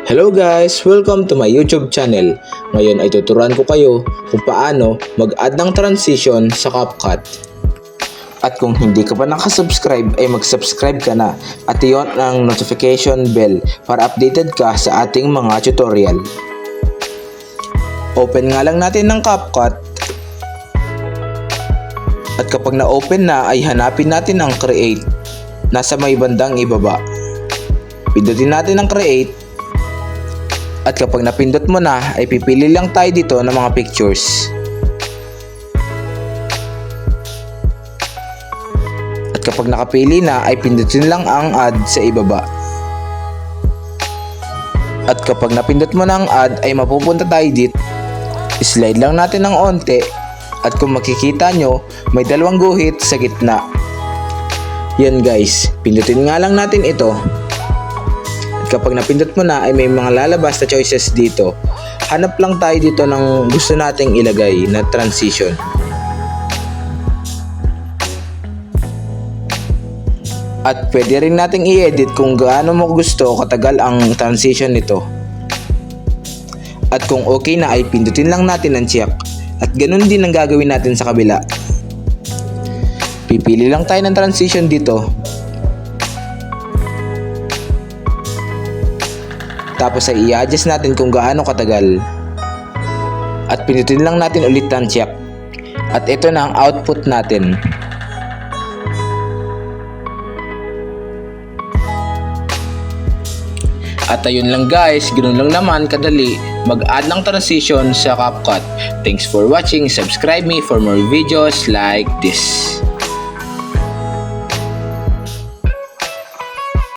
Hello guys! Welcome to my YouTube channel. Ngayon ay tuturuan ko kayo kung paano mag-add ng transition sa CapCut. At kung hindi ka pa nakasubscribe ay mag-subscribe ka na at i-on ang notification bell para updated ka sa ating mga tutorial. Open nga lang natin ng CapCut. At kapag na-open na ay hanapin natin ang Create. Nasa may bandang ibaba. Pindutin natin ang Create. At kapag napindot mo na, ay pipili lang tayo dito ng mga pictures. At kapag nakapili na, ay pindutin lang ang add sa ibaba. At kapag napindot mo na ang add, ay mapupunta tayo dito. Slide lang natin ng onte. At kung makikita nyo, may dalawang guhit sa gitna. Yan guys, pindutin nga lang natin ito. Kapag napindot mo na ay may mga lalabas na choices dito. Hanap lang tayo dito ng gusto nating ilagay na transition. At pwede rin nating i-edit kung gaano mo gusto katagal ang transition nito. At kung okay na ay pindutin lang natin ang check. At ganun din ang gagawin natin sa kabila. Pipili lang tayo ng transition dito. Tapos ay i-adjust natin kung gaano katagal. At pindutin lang natin ulit ang check. At ito na ang output natin. At ayun lang guys, ganoon lang naman kadali mag-add ng transition sa CapCut. Thanks for watching. Subscribe me for more videos like this.